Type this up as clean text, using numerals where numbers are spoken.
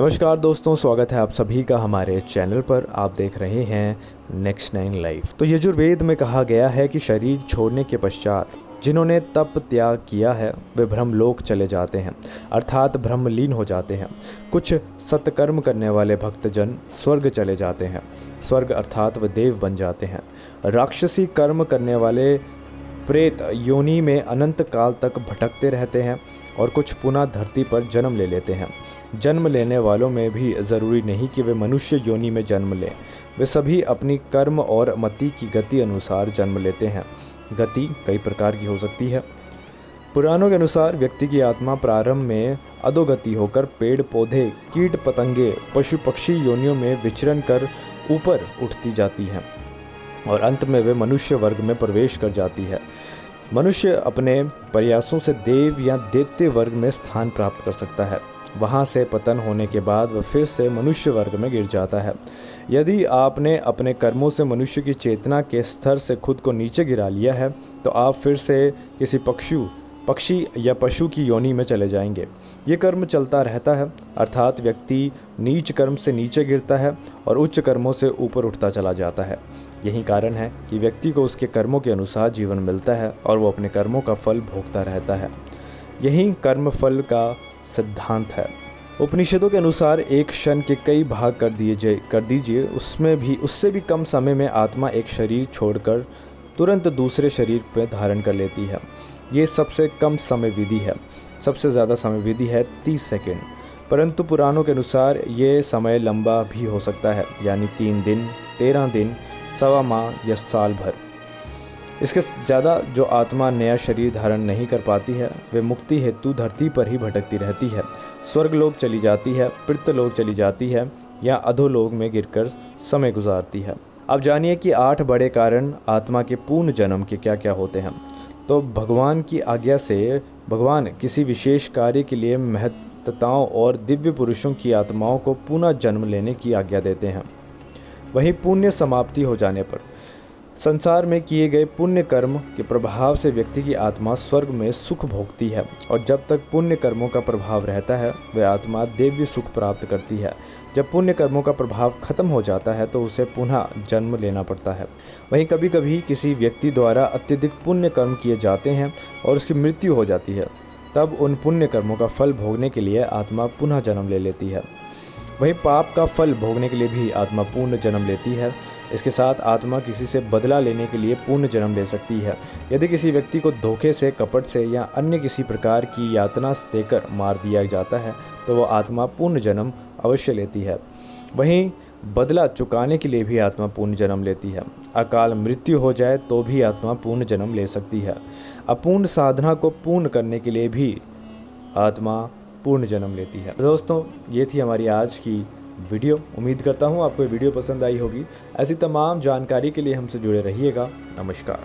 नमस्कार दोस्तों, स्वागत है आप सभी का हमारे चैनल पर। आप देख रहे हैं नेक्स्ट 9 लाइफ। तो यजुर्वेद में कहा गया है कि शरीर छोड़ने के पश्चात जिन्होंने तप त्याग किया है वे ब्रह्मलोक चले जाते हैं, अर्थात ब्रह्मलीन हो जाते हैं। कुछ सत्कर्म करने वाले भक्तजन स्वर्ग चले जाते हैं, स्वर्ग अर्थात वे देव बन जाते हैं। राक्षसी कर्म करने वाले प्रेत योनि में अनंत काल तक भटकते रहते हैं और कुछ पुनः धरती पर जन्म ले लेते हैं। जन्म लेने वालों में भी ज़रूरी नहीं कि वे मनुष्य योनि में जन्म लें, वे सभी अपनी कर्म और मति की गति अनुसार जन्म लेते हैं। गति कई प्रकार की हो सकती है। पुराणों के अनुसार व्यक्ति की आत्मा प्रारंभ में अधोगति होकर पेड़ पौधे, कीट पतंगे, पशु पक्षी योनियों में विचरण कर ऊपर उठती जाती है और अंत में वे मनुष्य वर्ग में प्रवेश कर जाती है। मनुष्य अपने प्रयासों से देव या दैत्य वर्ग में स्थान प्राप्त कर सकता है। वहाँ से पतन होने के बाद वह फिर से मनुष्य वर्ग में गिर जाता है। यदि आपने अपने कर्मों से मनुष्य की चेतना के स्तर से खुद को नीचे गिरा लिया है तो आप फिर से किसी पक्षी या पशु की योनि में चले जाएंगे। ये कर्म चलता रहता है, अर्थात व्यक्ति नीच कर्म से नीचे गिरता है और उच्च कर्मों से ऊपर उठता चला जाता है। यही कारण है कि व्यक्ति को उसके कर्मों के अनुसार जीवन मिलता है और वो अपने कर्मों का फल भोगता रहता है। यही कर्म फल का सिद्धांत है। उपनिषदों के अनुसार एक क्षण के कई भाग कर दीजिए, उससे भी कम समय में आत्मा एक शरीर छोड़कर तुरंत दूसरे शरीर पर धारण कर लेती है। ये सबसे कम समय विधि है। सबसे ज़्यादा समय विधि है 30 सेकेंड, परंतु पुराणों के अनुसार ये समय लंबा भी हो सकता है, यानी 3 दिन, 13 दिन, सवा माह या साल भर। इसके ज़्यादा जो आत्मा नया शरीर धारण नहीं कर पाती है वे मुक्ति हेतु धरती पर ही भटकती रहती है। स्वर्गलोक चली जाती है, पितृलोक चली जाती है या अधोलोक में गिरकर समय गुजारती है। अब जानिए कि 8 बड़े कारण आत्मा के पूर्ण जन्म के क्या क्या होते हैं। तो भगवान की आज्ञा से भगवान किसी विशेष कार्य के लिए महत्ताओं और दिव्य पुरुषों की आत्माओं को पुनः जन्म लेने की आज्ञा देते हैं। वहीं पुण्य समाप्ति हो जाने पर संसार में किए गए पुण्य कर्म के प्रभाव से व्यक्ति की आत्मा स्वर्ग में सुख भोगती है और जब तक पुण्य कर्मों का प्रभाव रहता है वह आत्मा दिव्य सुख प्राप्त करती है। जब पुण्य कर्मों का प्रभाव खत्म हो जाता है तो उसे पुनः जन्म लेना पड़ता है। वहीं कभी कभी किसी व्यक्ति द्वारा अत्यधिक पुण्य कर्म किए जाते हैं और उसकी मृत्यु हो जाती है, तब उन पुण्य कर्मों का फल भोगने के लिए आत्मा पुनः जन्म ले लेती है। वहीं पाप का फल भोगने के लिए भी आत्मा पूर्ण जन्म लेती है। इसके साथ आत्मा किसी से बदला लेने के लिए पूर्ण जन्म ले सकती है। यदि किसी व्यक्ति को धोखे से, कपट से या अन्य किसी प्रकार की यातना देकर मार दिया जाता है तो वह आत्मा पूर्ण जन्म अवश्य लेती है। वहीं बदला चुकाने के लिए भी आत्मा पूर्ण जन्म लेती है। अकाल मृत्यु हो जाए तो भी आत्मा पूर्ण जन्म ले सकती है। अपूर्ण साधना को पूर्ण करने के लिए भी आत्मा पूर्ण जन्म लेती है। दोस्तों, ये थी हमारी आज की वीडियो। उम्मीद करता हूँ आपको ये वीडियो पसंद आई होगी। ऐसी तमाम जानकारी के लिए हमसे जुड़े रहिएगा। नमस्कार।